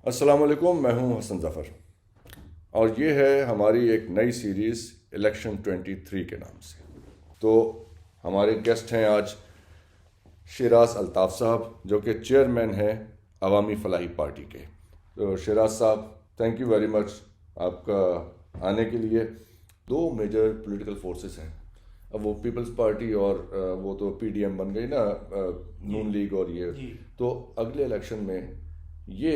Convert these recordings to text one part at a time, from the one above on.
अस्सलाम वालेकुम, मैं हूं हसन ज़फ़र और ये है हमारी एक नई सीरीज़ इलेक्शन 23 के नाम से। तो हमारे गेस्ट हैं आज शिराज अल्ताफ़ साहब, जो कि चेयरमैन हैं अवामी फ़लाही पार्टी के। तो शिराज साहब, थैंक यू वेरी मच आपका आने के लिए। दो मेजर पॉलिटिकल फोर्सेस हैं, अब वो पीपल्स पार्टी और वो तो पीडीएम बन गई ना, नून लीग और ये। तो अगले इलेक्शन में ये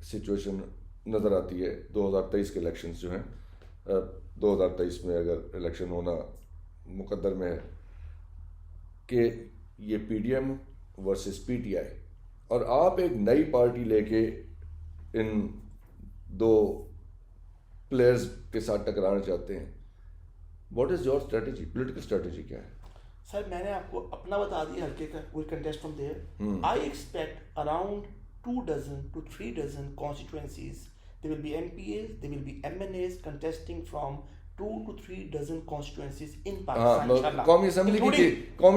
सिचुएशन नज़र आती है 2023 के इलेक्शंस जो हैं, 2023 में अगर इलेक्शन होना मुकद्दर में है कि ये पीडीएम वर्सेस पीटीआई, और आप एक नई पार्टी लेके इन दो प्लेयर्स के साथ टकराना चाहते हैं। What is your strategy, political strategy क्या है? सर, मैंने आपको अपना बता दिया हल्के का, will contest from there. I expect around 2 dozen to 3 dozen constituencies. There will be MPAs, there will be MNAs contesting from 2 to 3 dozen constituencies in Pakistan. हाँ, कौमी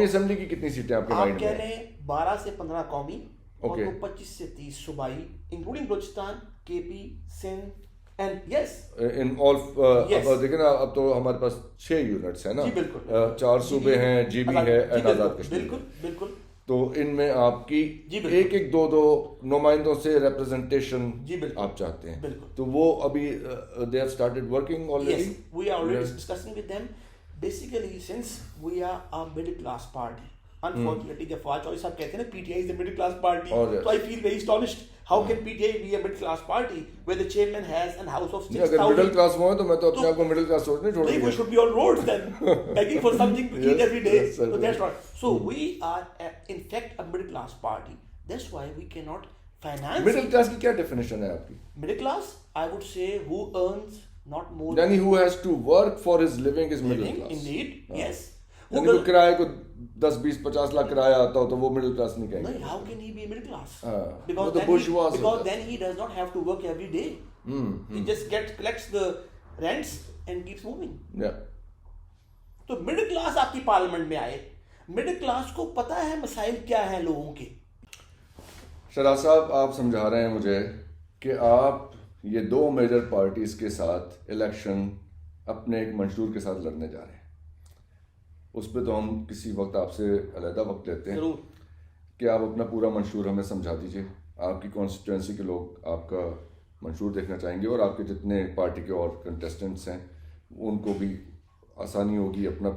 असेंबली की कितनी सीटें आपके माइंड में? आप कह रहे हैं 12 से 15 कौमी और Okay. 25 से 30 सूबाई, including Balochistan, KP, Sindh and yes in all. अब देखिए ना, अब तो हमारे पास 6 यूनिट्स हैं ना। जी बिल्कुल। 4 सूबे हैं, जीबी है एंड आज़ाद कश्मीर। बिल्कुल बिल्कुल। तो इनमें आपकी एक एक दो नुमाइंदों से रिप्रेजेंटेशन आप चाहते हैं। बिल्कुल। तो वो अभी they have started working already. Yes, we are already discussing with them. Basically, since we are a middle class party, unfortunately, the Far Choice साहब कहते हैं ना, PTI is a middle class party. yes. So I feel very astonished. How can PTI be a middle class party where the chairman has an house of 6,000? अगर middle class वो है तो मैं तो अपने आप को मिडिल क्लास सोचने छोड़ We should be on roads then, begging for something to eat every day. So that's not. So we are, in fact, a middle class party. That's why we cannot finance. Middle class की क्या definition है आपकी? Middle class, I would say, who earns not more. यानी who has to work for his living is middle class. Indeed, yes. यानी कोई किराए को 10, 20, 50 लाख किराया आता हो तो वो मिडिल क्लास नहीं कहेंगे। No, how can he be middle class? वो तो bourgeois होता because है। then he does not have to work every day. He just collects the rents and keeps moving. Yeah. तो मिडिल क्लास आपकी parliament में आए, मिडिल क्लास को पता है मसाइल क्या हैं लोगों के। शराज साहब, आप समझा रहे हैं मुझे कि आप ये दो मेजर पार्टीज के साथ इलेक्शन अपने एक मंशूर के साथ लड़ने जा रहे हैं। उस पर तो हम किसी वक्त आपसे अलहदा वक्त लेते हैं कि आप अपना पूरा मंशूर हमें समझा दीजिए। आपकी कॉन्स्टिट्यूंसी के लोग आपका मंशूर देखना चाहेंगे और आपके जितने पार्टी के और कंटेस्टेंट्स हैं उनको भी आसानी होगी अपना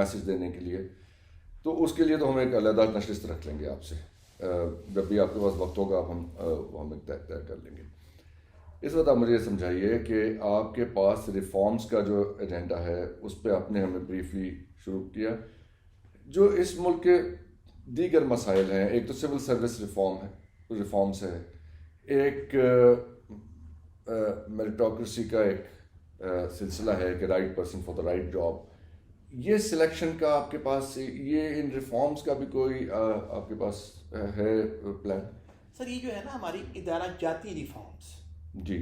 मैसेज देने के लिए। तो उसके लिए तो हम एक अलहदा नशिस्त रख लेंगे आपसे। जब भी आपके पास वक्त होगा हम एक तय कर लेंगे। इस वक्त आप मुझे ये समझाइए कि आपके पास रिफॉर्म्स का जो एजेंडा है उस पर आपने हमें ब्रीफली शुरू किया। जो इस मुल्क के दीगर मसाइल हैं, एक तो सिविल सर्विस रिफॉर्म्स है, एक मेरिटोक्रेसी का एक सिलसिला है कि right person for the right job. ये सिलेक्शन का आपके पास, ये इन रिफॉर्म्स का भी कोई आपके पास है प्लान? सर, ये जो है ना हमारी इदारा जाती रिफॉर्म्स जी,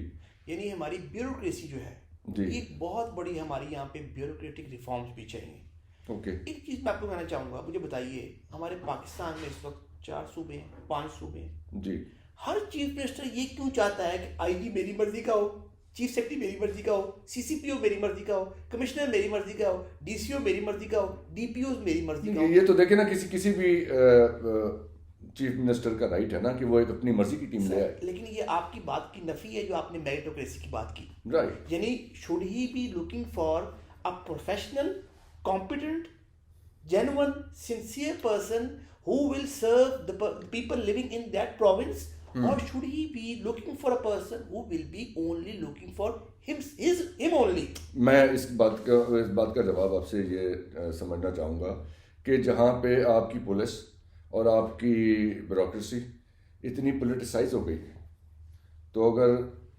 यानी हमारी ब्यूरोक्रेसी जो है जी, एक बहुत बड़ी हमारी यहाँ पे ब्यूरोक्रेटिक रिफॉर्म्स भी चाहिए। ओके। एक चीज़ मैं आपको कहना चाहूँगा, मुझे बताइए, हमारे पाकिस्तान में इस वक्त 4 सूबे हैं, 5 सूबे हैं जी। हर चीफ मिनिस्टर ये क्यों चाहता है कि आईजी मेरी मर्जी का हो, चीफ सेक्रेटरी मेरी मर्जी का हो, सीसीपीओ मेरी मर्जी का हो, कमिश्नर मेरी मर्जी का हो, डीसीओ मेरी मर्जी का हो, डीपीओ मेरी मर्जी का हो? ये तो देखिए ना, किसी भी चीफ मिनिस्टर का राइट है ना कि वो एक अपनी मर्जी की टीम ले आए। लेकिन ये आपकी बात की नफी है जो आपने मेरिटोक्रेसी की बात की। राइट। यानी should he be looking for a professional, competent, genuine, sincere person who will serve the people living in that province, or should he be looking for a person who will be only looking for him only? मैं इस बात का जवाब आपसे ये समझना चाहूँगा कि जहाँ पे आपकी पुलिस और आपकी ब्यूरोक्रेसी इतनी पोलिटिसाइज हो गई है, तो अगर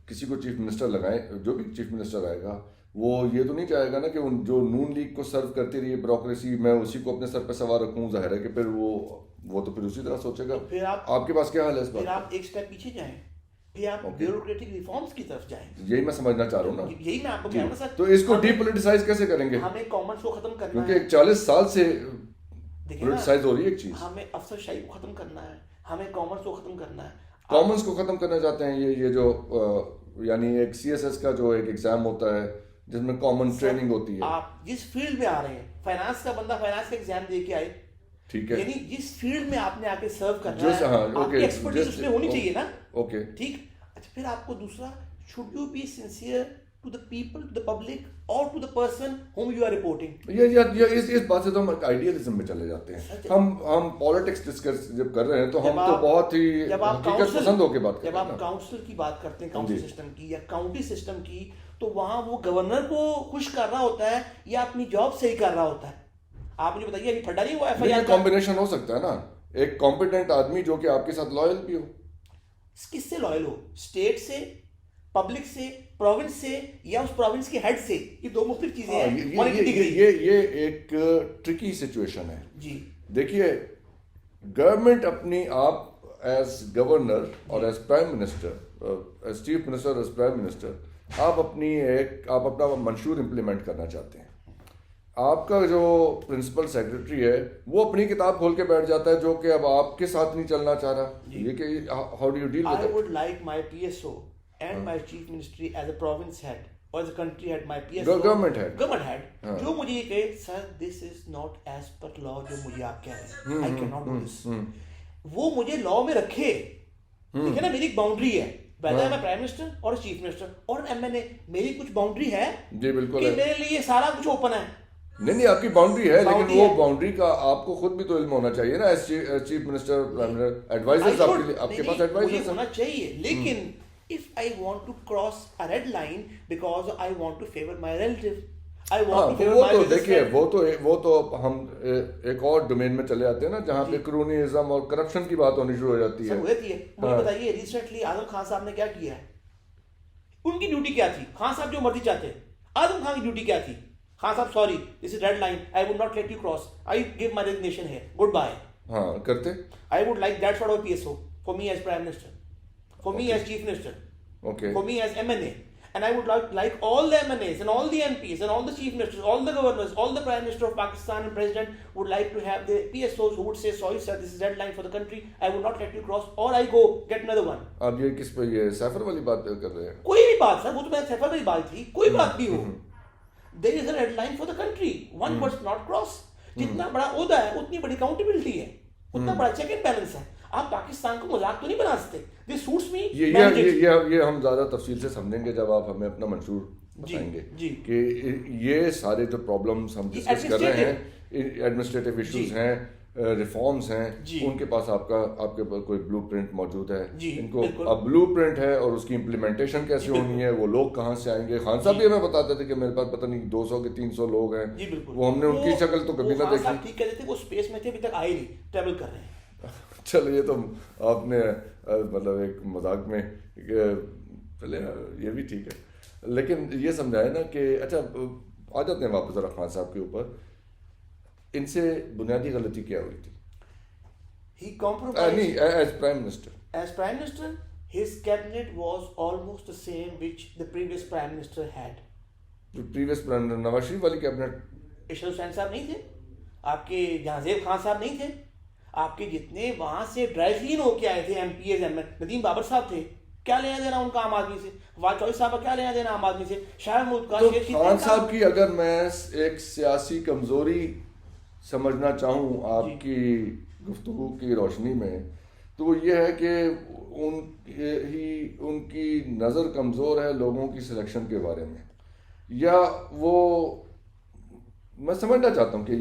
किसी को चीफ मिनिस्टर लगाएं, जो भी चीफ मिनिस्टर आएगा वो ये तो नहीं चाहेगा ना कि जो नून लीग को सर्व करती रही ब्यूरोक्रेसी, मैं उसी को अपने सर पे सवार रखूं। जाहिर है कि फिर वो तो फिर उसी तरह सोचेगा। तो फिर आपके पास क्या हाल है इस बात? फिर आप एक स्टेप पीछे जाएं, फिर आप ब्यूरोक्रेटिक रिफॉर्म्स की तरफ जाएं। यही मैं समझना चाह रहा हूँ ना, यही मैं आपको कह रहा हूँ सर। तो इसको डीपोलिटिसाइज कैसे करेंगे? हमें कॉमर्स को खत्म करना क्योंकि है। 40 साल से देखिए ना, पोलिटिसाइज हो रही है एक चीज। हमें अफसरशाही को खत्म करना है, हमें कॉमर्स को खत्म करना है। कॉमन्स को ख़त्म करना चाहते हैं। ये जो यानी एक CSS का जो एक एग्ज़ाम होता है जिसमें कॉमन ट्रेनिंग होती है। आप जिस फील्ड में आ रहे हैं, फाइनेंस का बंदा फाइनेंस का एग्जाम दे के आए, ठीक है, यानी जिस फील्ड में आपने आके सर्व करना है, आपकी एक्सपर्टीज उसमें होनी चाहिए ना। ओके, ठीक। अच्छा, फिर आपको दूसरा, should you be sincere to the people, to the public, और to the person whom you are reporting। ये इस बात से तो हम आइडियलिज्म में चले जाते हैं। हम पॉलिटिक्स डिस्कस जब कर रहे हैं तो हम तो बहुत ही हकीकत पसंद होकर बात करते हैं। जब आप काउंसिल की बात करते हैं, काउंसिल सिस्टम की या काउंटी सिस्टम की, तो वहां वो गवर्नर को खुश कर रहा होता है या अपनी जॉब सही कर रहा होता है? आप मुझे बताइए, अभी फटा नहीं हुआ FIR का? कॉम्बिनेशन हो सकता है ना, एक कॉम्पिटेंट आदमी जो कि आपके साथ लॉयल भी हो। किससे लॉयल हो? स्टेट से, पब्लिक से, प्रोविंस से, या उस प्रोविंस के हेड से? ये दो मुख्तलिफ चीजें हैं। ये एक ट्रिकी सिचुएशन है जी। देखिए, गवर्नमेंट अपनी, आप एज गवर्नर और as prime minister, as chief minister, as prime minister, आप अपना मंशूर इम्प्लीमेंट करना चाहते हैं। आपका जो प्रिंसिपल सेक्रेटरी है वो अपनी किताब खोल के बैठ जाता है जो कि अब आपके साथ नहीं चलना चाह रहा। ये कि how do you deal with it? I would like my PSO and my chief ministry as a province head or as a country head, my PSO, government head, जो मुझे ये कहे, sir this is not as per law, जो मुझे आप कह रहे हैं, I can not do this, वो मुझे लॉ में रखे। ठीक है ना, मेरी एक बाउंड्री है, वैसे मैं प्राइम मिनिस्टर और चीफ मिनिस्टर और MNA, मेरी कुछ बाउंड्री है जी, बिल्कुल कि मेरे लिए सारा कुछ ओपन है। नहीं, आपकी बाउंड्री है, लेकिन वो बाउंड्री का आपको खुद भी तो इल्म होना चाहिए ना। As chief minister, prime minister, advisers आपके पास एडवाइजर्स होना चाहिए, लेकिन if I want to cross a red line because I want to favor my relative, I want to favor my तो देखिए, वो तो हम एक और डोमेन में चले जाते हैं ना, जहाँ पे क्रोनिज्म और करप्शन की बात होनी शुरू हो जाती है। मुझे बताइए, रिसेंटली आजम खान साहब ने क्या किया है? उनकी ड्यूटी क्या थी? खान साहब जो मर्जी चाहते, आजम खान की ड्यूटी क्या थी? खान साहब, sorry, this is red line, I would not let you cross, I give my resignation here, good bye. हाँ, करते। I would like that sort of PSO for me as prime minister, for me as chief minister, for me as MNA, and I would like all the MNAs and all the MPs and all the chief ministers, all the governors, all the prime minister of Pakistan and president would like to have the PSOs who would say, sorry sir, this is red line for the country, I would not let you cross, or I go get another one। अब ये किस पे, ये सैफर वाली बात कर रहे हैं? कोई भी बात सर, वो तो मैं सैफर वाली बात थी, कोई बात भी हो, there is a red line for the country, one must not cross। जितना बड़ा ओहदा है उतनी बड़ी अकाउंटेबिलिटी है, उतना बड़ा चेक एंड बैलेंस है। आप पाकिस्तान को मजाक तो नहीं बना सकते। This suits me. ये हम ज्यादा तफसील से समझेंगे जब आप हमें अपना मंशूर बताएंगे कि ये सारे जो प्रॉब्लम्स हम डिस्कस कर रहे हैं, एडमिनिस्ट्रेटिव इश्यूज हैं, रिफॉर्म्स हैं, उनके पास आपके पास कोई ब्लूप्रिंट मौजूद है। इनको अब ब्लूप्रिंट है और उसकी इम्प्लीमेंटेशन कैसे होनी है, वो लोग कहाँ से आएंगे। खान साहब भी हमें बताते थे कि मेरे पास पता नहीं 200 के 300 लोग हैं, वो हमने उनकी शक्ल तो कभी ना देखी। ठीक कहते थे, वो स्पेस में थे, अभी तक आए नहीं, ट्रेवल कर रहे हैं। चलो, ये तो आपने मतलब एक मजाक में, चले ये भी ठीक है, लेकिन ये समझाए ना कि अच्छा, आ जाते हैं वापस जरा खान साहब के ऊपर। इनसे बुनियादी गलती क्या हुई थी? He compromised. As prime minister. As prime minister, his cabinet was almost the same which the previous prime minister had. Previous prime minister Nawaz Sharif वाली कैबिनेट, इशरत हुसैन साहब नहीं थे, आपके जहांजेब खान साहब नहीं थे, आपके जितने वहां से ड्राई क्लीन होके आए थे MPs, नदीम बाबर साहब थे, क्या लेना देना उनका आम आदमी से? फवाद चौधरी साहब का क्या लेना देना आम आदमी से? शाह महमूद का, शेख खान साहब की अगर मैं एक सियासी कमजोरी समझना चाहूँ आपकी गुफ्तगू की रोशनी में, तो वो ये है कि उनकी नज़र कमज़ोर है लोगों की सिलेक्शन के बारे में, या वो मैं समझना चाहता हूँ कि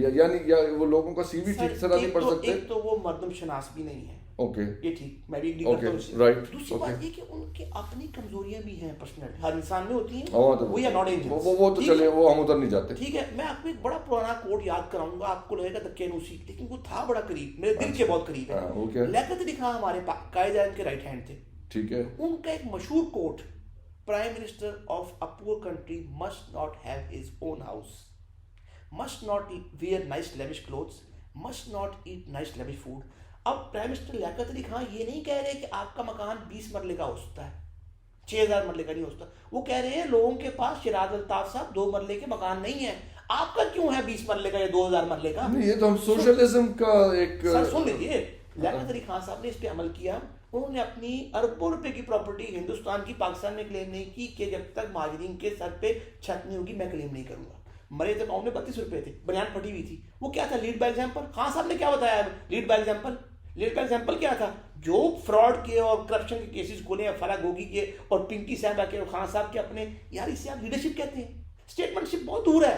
या वो लोगों का CV ठीक से नहीं पढ़ सकते। एक तो वो मर्दम शनास भी नहीं है, ओके, ये ठीक, मैं भी एग्री करता हूँ उससे। राइट। दूसरी बात ये कि उनकी अपनी कमजोरियां भी हैं, पर्सनल, हर इंसान में होती हैं, तो वो या नॉट एंजल्स, वो तो चले, वो हम उधर नहीं जाते। ठीक है, मैं आपको एक बड़ा पुराना कोट याद कराऊंगा, आपको लगेगा दक्कियानूसी, लेकिन वो था बड़ा करीब, मेरे दिल के बहुत करीब है। लियाकत अली खान हमारे कायद-ए-आज़म के राइट हैंड थे, ठीक है। उनका एक मशहूर quote, prime minister of a poor country must not have his own house, must not wear nice lavish clothes, must not eat nice lavish food। अब प्राइम मिनिस्टर लियाकत अली खान ये नहीं कह रहे कि आपका मकान 20 मरले का हो सकता है, 6000 मरले का नहीं हो सकता। वो कह रहे हैं लोगों के पास, शिराज अल्ताफ साहब, 2 मरले के मकान नहीं है, आपका क्यों है 20 मरले का या 2000 मरले का? ये तो हम सोशलिज्म का एक, सर सुन लीजिए, लियाकत अली खान साहब ने इस पे अमल किया, उन्होंने अपनी अरबों रुपए की प्रॉपर्टी हिंदुस्तान की पाकिस्तान में क्लेम नहीं की कि जब तक महाजरीन के सर पे छत नहीं होगी मैं क्लेम नहीं करूंगा। मरे तो अकाउंट में 32 रुपए थे, बनियान फटी हुई थी। वो क्या था? Lead by example. खान साहब ने क्या बताया? Lead by example. Lead by example क्या था? जो फ्रॉड के और करप्शन के केसेस खोले फराग गोगी के और पिंकी साहबा के और खान साहब के अपने, यार इसे आप लीडरशिप कहते हैं? स्टेटमेंटशिप बहुत दूर है,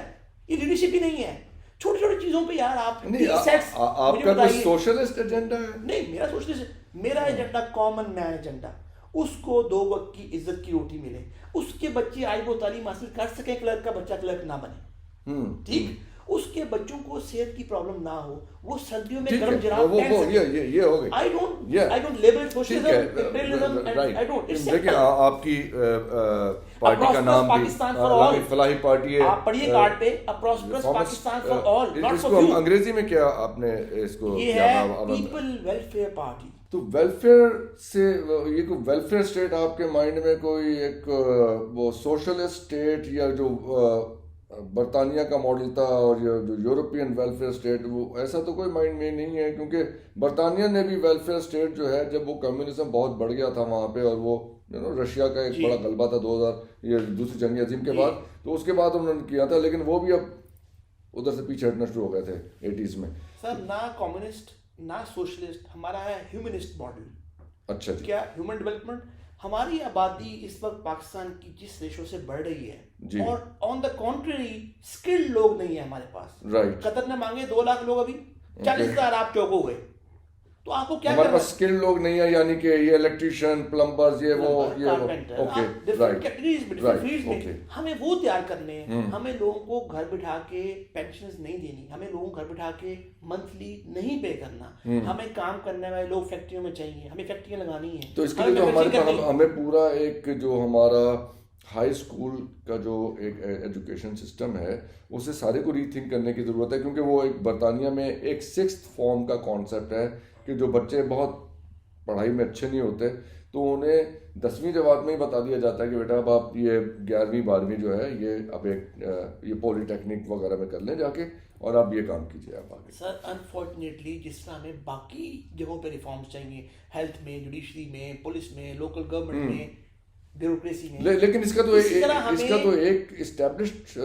ये लीडरशिप ही नहीं है। छोटी छोटी चीजों पे यार आप नहीं, आपका कोई सोशलिस्ट एजेंडा है? नहीं, मेरा सोशलिस्ट, मेरा एजेंडा कॉमन मैन एजेंडा। उसको 2 वक्त की इज्जत की रोटी मिले, उसके बच्चे आज वो तालीम हासिल कर सके, क्लर्क का बच्चा क्लर्क ना बने, ठीक, उसके बच्चों को सेहत की प्रॉब्लम ना हो, वो सर्दियों में गर्म जराब पहन सके। ये हो गई। I don't label socialism, imperialism, and I don't. देखिए आपकी पार्टी का नाम भी फलाही पार्टी है। आप पढ़िए कार्ड पे, अ prosperous Pakistan for all, not इसको फॉर हम यू। अंग्रेजी में क्या आपने इसको ये है पीपल वेलफेयर पार्टी। तो वेलफेयर से ये कोई वेलफेयर स्टेट आपके माइंड में कोई एक वो सोशलिस्ट स्टेट या जो बरतानिया का मॉडल था और ये जो यूरोपियन वेलफेयर स्टेट, वो ऐसा तो कोई माइंड में नहीं है? क्योंकि बरतानिया ने भी वेलफेयर स्टेट जो है, जब वो कम्युनिज्म बहुत बढ़ गया था वहाँ पे और वो रशिया का एक बड़ा गलबा था 2000 ये दूसरी जंग अजीम के बाद, तो उसके बाद उन्होंने किया था, लेकिन वो भी अब उधर से पीछे हटना शुरू हो गए थे 80s में। सर ना कम्युनिस्ट ना सोशलिस्ट, हमारा है ह्यूमनिस्ट मॉडल। अच्छा जी। क्या ह्यूमन डेवलपमेंट? हमारी आबादी इस वक्त पाकिस्तान की जिस रेशो से बढ़ रही है और ऑन द कॉन्ट्ररी स्किल्ड लोग नहीं है हमारे पास। राइट। कतर ने मांगे 2 लाख लोग, अभी 40,000 आप चौक हो गए, तो आपको क्या हमारे पास स्किल लोग नहीं है, यानी कि ये इलेक्ट्रिशियन, प्लम्बर्स, ये वो ओके, डिफरेंट कैटेगरीज में, डिफरेंट फील्ड्स में ओके। हमें वो तैयार करने हैं। हमें लोगों को घर बिठा के पेंशन्स नहीं देनी, हमें लोगों को घर बिठा के मंथली नहीं पे करना। हमें काम करने वाले लोग फैक्ट्रियों में चाहिए, हमें फैक्ट्रियां लगानी है। तो इसके लिए तो हमें पूरा एक जो हमारा हाई स्कूल का जो एक एजुकेशन सिस्टम है उसे सारे को रीथिंक करने की ज़रूरत है, क्योंकि वो एक बरतानिया में एक 6th फॉर्म का कॉन्सेप्ट है कि जो बच्चे बहुत पढ़ाई में अच्छे नहीं होते तो उन्हें 10वीं जमात में ही बता दिया जाता है कि बेटा अब आप ये 11वीं 12वीं जो है ये अब एक ये पॉलिटेक्निक वगैरह में कर लें जाके और आप ये काम कीजिए आप आगे। सर अनफॉर्चुनेटली जिस तरह हमें बाकी जगहों पे रिफॉर्म्स चाहिए, हेल्थ में, जुडिशरी में, पुलिस में, लोकल गवर्नमेंट में, ब्यूरोक्रेसी में, लेकिन इसका तो एक इस्टेब्लिश्ड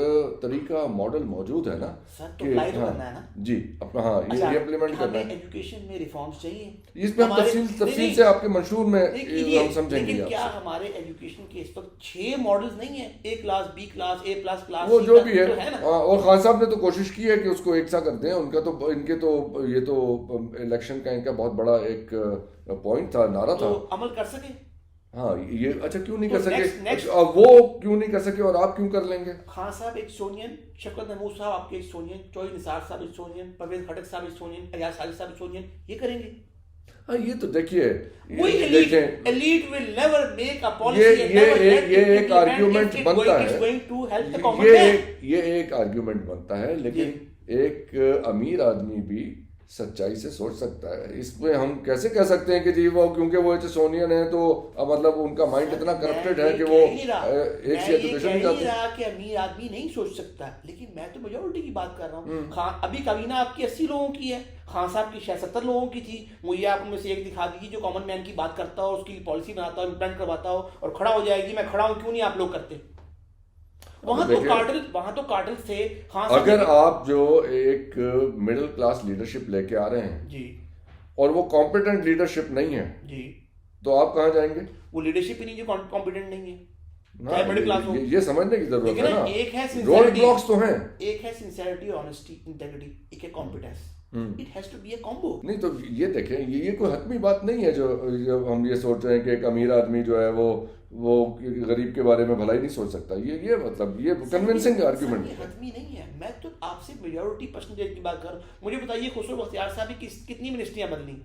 तरीका मॉडल मौजूद है ना सर, तो अप्लाई तो करना है ना जी अपना। हाँ, ये इम्प्लीमेंट करना है। एजुकेशन में रिफॉर्म्स चाहिए, इस पे हम तफसील से आपके मंशूर में हम समझेंगे। लेकिन क्या हमारे एजुकेशन के इस वक्त 6 मॉडल्स नहीं है? A class, B class, A plus class, वो जो भी है, ना? और खान साहब ने तो कोशिश की है कि उसको एक सा कर दें। उनका तो इनके तो ये तो इलेक्शन का इनका बहुत बड़ा एक पॉइंट था, नारा था। अमल कर सके? हाँ, ये अच्छा क्यों नहीं कर सके? next, वो क्यों नहीं कर सके और आप क्यों कर लेंगे? खान साहब एक सोनियन, शफकत महमूद साहब आपके एक सोनियन, चौधरी निसार साहब एक सोनियन, परवेज खटक साहब एक सोनियन, अयाज साजिद साहब एक सोनियन, ये करेंगे? हाँ, ये तो देखिए, elite will never make a policy, ये एक आर्ग्यूमेंट बनता है, ये एक आर्ग्यूमेंट बनता है, लेकिन एक अमीर आदमी भी सच्चाई से सोच सकता है। इसमें हम कैसे कह सकते हैं कि जी वो क्योंकि वो सोनियन है तो मतलब उनका माइंड इतना करप्टेड है कि वो एक से एजुकेशन नहीं जाते। कि अमीर आदमी नहीं सोच सकता, लेकिन मैं तो मेजॉरिटी की बात कर रहा हूँ। खान अभी काबीना आपकी 80 लोगों की है, खान साहब की 70 लोगों की थी। मुझे आप उनमें से एक दिखा दीजिए जो कॉमन मैन की बात करता हो, उसकी पॉलिसी बनाता हो, इम्प्लीमेंट करवाता हो और खड़ा हो जाएगी मैं खड़ा हूँ, क्यों नहीं आप लोग करते? वहां तो कार्टल थे। अगर आप जो एक मिडिल क्लास लीडरशिप लेके आ रहे हैं जी और वो कॉम्पिटेंट लीडरशिप नहीं है जी, तो आप कहाँ जाएंगे? वो लीडरशिप ही नहीं जो कॉम्पिटेंट नहीं है, चाहे मिडिल क्लास हो। ये समझने की जरूरत है ना। एक है रोड ब्लॉक्स तो हैं, एक है सिंसियरिटी, ऑनेस्टी, इंटेग्रिटी, एक है competence. It has to be a combo. नहीं तो ये देखें, ये कोई हतमी बात नहीं है जो हम ये सोच रहे हैं कि एक अमीर आदमी जो है वो गरीब के बारे में भलाई नहीं सोच सकता। ये मतलब ये कन्विंसिंग आर्गुमेंट है, हतमी नहीं है। मैं तो आपसे मेजॉरिटी परसेंटेज की बात कर रहा हूँ। मुझे बताइए खुसरो बख्तियार साहब की कितनी मिनिस्ट्रियां बदली?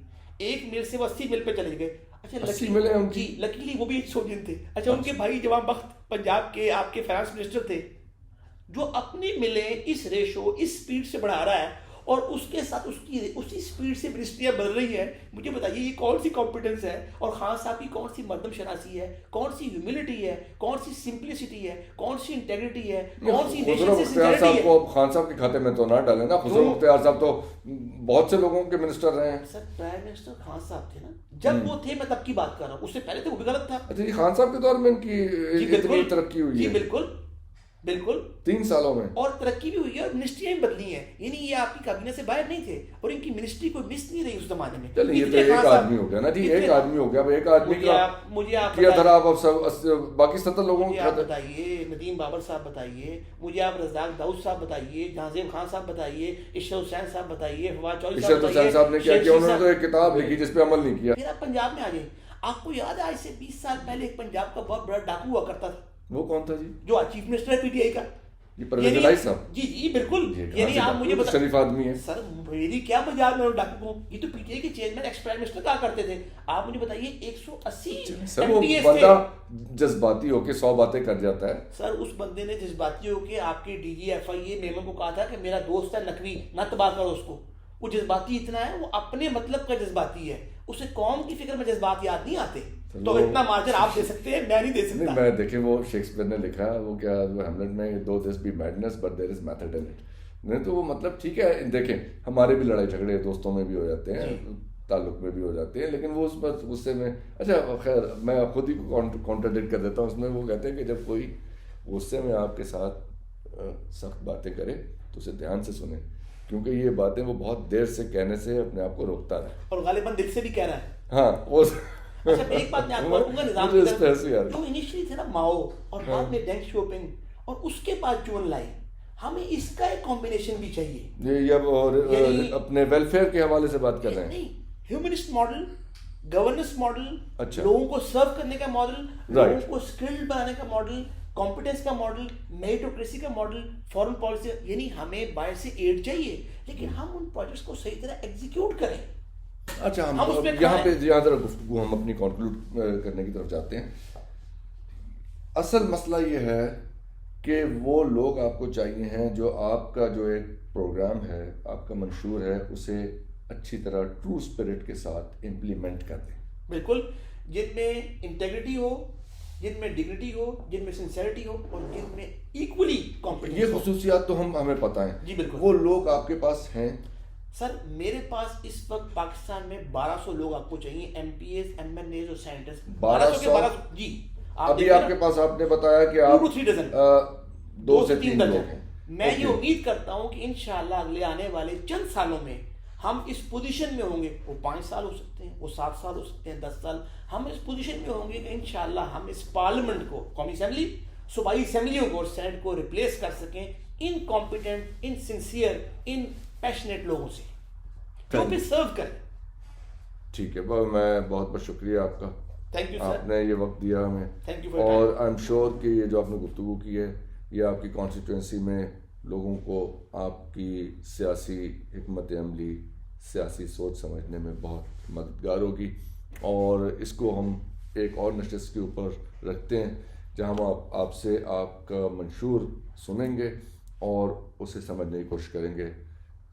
एक मिल से वो 80 मिल पे चले गए। अच्छा, 80 मिले उनकी, लकीली वो भी एक सोनियन थे। अच्छा, उनके भाई जवाब बख्त पंजाब के आपके फाइनेंस मिनिस्टर थे, जो अपनी मिलें इस रेशो इस स्पीड से बढ़ा रहा है और उसके साथ उसकी उसी स्पीड से मिनिस्ट्रियाँ बदल रही हैं। मुझे बताइए ये कौन सी कॉम्पिटेंस है, और खान साहब की कौन सी मर्दम शनासी है, कौन सी ह्यूमिलिटी है, कौन सी सिंप्लिसिटी है, कौन सी इंटेग्रिटी है, कौन सी नेशन से सिंसियरिटी है। को खान साहब के खाते में तो ना डालें ना। खुसरो मुख्तार साहब तो बहुत से लोगों के मिनिस्टर रहे हैं। सर प्राइम मिनिस्टर खान साहब थे ना, जब वो थे, मैं तब की बात कर रहा हूँ, उससे पहले तो वो भी गलत था। अच्छा, ये खान साहब के दौर में इनकी इतनी तरक्की हुई है? जी बिल्कुल बिल्कुल, 3 सालों में। और तरक्की भी हुई है और मिनिस्ट्रियाँ भी बदली हैं, यानी ये आपकी कैबिनेट से बाहर नहीं थे, और इनकी मिनिस्ट्री कोई मिस नहीं रही उस जमाने में। चलिए ये तो एक आदमी हो गया ना जी, एक आदमी हो गया। अब एक आदमी का मुझे आप किया था, आप सब बाकी 70 लोगों को बताइए। नदीम बाबर साहब बताइए, मुझे आप रज़ाक दाऊद साहब बताइए, जहांजेब खान साहब बताइए, इशरत हुसैन साहब बताइए, फवाद चौधरी साहब ने क्या किया? उन्होंने तो एक किताब लिखी जिस पे अमल नहीं किया। फिर आप पंजाब में आ जाए, आपको याद है आज से 20 साल पहले एक पंजाब का बहुत बड़ा डाकू हुआ करता था। वो कौन था जी? जो आज चीफ मिनिस्टर है पीटीआई का, ये परवेज इलाही साहब। जी जी बिल्कुल, यानी आप मुझे बता, शरीफ आदमी है सर मेरी क्या मजाक में डाकू को, ये तो पीटीआई के चेयरमैन एक्स प्राइम मिनिस्टर कहा करते थे। आप मुझे बताइए 180 सर वो बंदा जज्बाती होके 100 बातें कर जाता है। सर उस बंदे ने जज्बाती होके आपके डीजीएफआई मेमन को कहा था कि मेरा दोस्त है नकवी, ना तबाह करो उसको। वो जज्बाती इतना है, वो अपने मतलब का जज्बाती है, उसे कौम की फिक्र में जज्बात याद नहीं आते। तो इतना मार्जिन आप दे सकते हैं, मैं नहीं दे सकता। नहीं, मैं देखें वो शेक्सपियर ने लिखा, वो क्या, वो हैमलेट में, though this be madness but there is method in it. नहीं तो वो मतलब ठीक है, देखें हमारे भी लड़ाई झगड़े दोस्तों में भी हो जाते हैं, ताल्लुक में भी हो जाते हैं, लेकिन वो उस पर गुस्से में, अच्छा खैर मैं खुद ही कॉन्ट्राडिक्ट कर देता हूँ उसमें। वो कहते हैं कि जब कोई गुस्से में आपके साथ सख्त बातें करे तो उसे ध्यान से सुने, क्योंकि ये बातें वो बहुत देर से कहने से अपने आप को रोकता रहे, और गालिबन दिल से भी कह रहा है। हाँ वो अच्छा एक बात मैं आपको बताऊंगा, निजाम की तरफ जो इनिशियली थे ना माओ, और बाद में डेंग शोपिंग, और उसके बाद जोन लाई, हमें इसका एक कॉम्बिनेशन भी चाहिए। ये अब और अपने वेलफेयर के हवाले से बात कर रहे हैं। नहीं, ह्यूमनिस्ट मॉडल, गवर्नेंस मॉडल, अच्छा, लोगों को सर्व करने का मॉडल, लोगों को स्किल्ड बनाने का मॉडल, कॉम्पिटेंस का मॉडल, मेरिटोक्रेसी का मॉडल, फॉरेन पॉलिसी, यानी हमें बाहर से एड चाहिए, लेकिन हम उन प्रोजेक्ट्स को सही तरह एग्जीक्यूट करें। अच्छा, हम यहाँ पे जरा गुफ्तगू हम अपनी कंक्लूड करने की तरफ जाते हैं। असल मसला ये है कि वो लोग आपको चाहिए हैं जो आपका जो एक प्रोग्राम है, आपका मंशूर है, उसे अच्छी तरह ट्रू स्पिरिट के साथ इम्प्लीमेंट कर दें। बिल्कुल, जिनमें इंटेग्रिटी हो, जिनमें डिग्निटी हो, जिनमें सिंसेरिटी हो, और जिनमें इक्वली कॉम्पिटेंस। ये खुसूसियात तो हमें पता है जी बिल्कुल। वो लोग आपके पास हैं? सर मेरे पास इस वक्त पाकिस्तान में 1200 लोग आपको चाहिए, एमपीएस, एमएनएस और साइंटिस्ट। 1200 के 1200 जी। अभी आपके पास आपने बताया कि आप 2 to 3 डजन, 2 से 3 लोग हैं। मैं ये उम्मीद करता हूं कि इंशाल्लाह अगले आने वाले चंद सालों में हम इस पोजीशन में होंगे। वो 5 साल हो सकते हैं, वो 7 साल हो सकते हैं, 10 साल, हम इस पोजीशन में होंगे कि इंशाल्लाह हम इस पार्लियामेंट को, कौमी असेंबली, सूबाई असेंबलियों को और सेनेट को रिप्लेस कर सकें इन कॉम्पिटेंट, इन सिंसियर, इन पैशनेट लोगों से, जो भी सर्व करें। ठीक है, मैं बहुत बहुत शुक्रिया आपका। थैंक यू सर, आपने ये वक्त दिया हमें। Thank you. और आई एम श्योर कि ये जो आपने गुफ्तगू की है, ये आपकी कॉन्स्टिट्यूंसी में लोगों को आपकी सियासी हिकमत अमली, सियासी सोच समझने में बहुत मददगार होगी। और इसको हम एक और नशिस्त के ऊपर रखते हैं जहां हम आपसे आपका मंशूर सुनेंगे और उसे समझने की कोशिश करेंगे।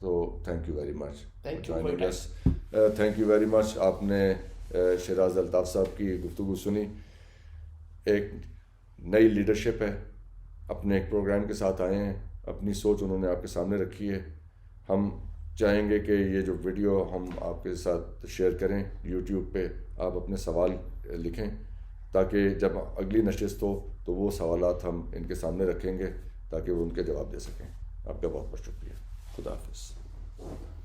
तो thank you very much. Thank you very much. आपने शिराज अल्ताफ़ साहब की गुफ्तगू सुनी। एक नई लीडरशिप है, अपने एक प्रोग्राम के साथ आए हैं, अपनी सोच उन्होंने आपके सामने रखी है। हम चाहेंगे कि ये जो वीडियो हम आपके साथ शेयर करें यूट्यूब पे, आप अपने सवाल लिखें ताकि जब अगली नशिस्त हो तो वो सवालात हम इनके सामने रखेंगे ताकि वो उनके जवाब दे सकें। आपका बहुत बहुत शुक्रिया। खुदा हाफिज़।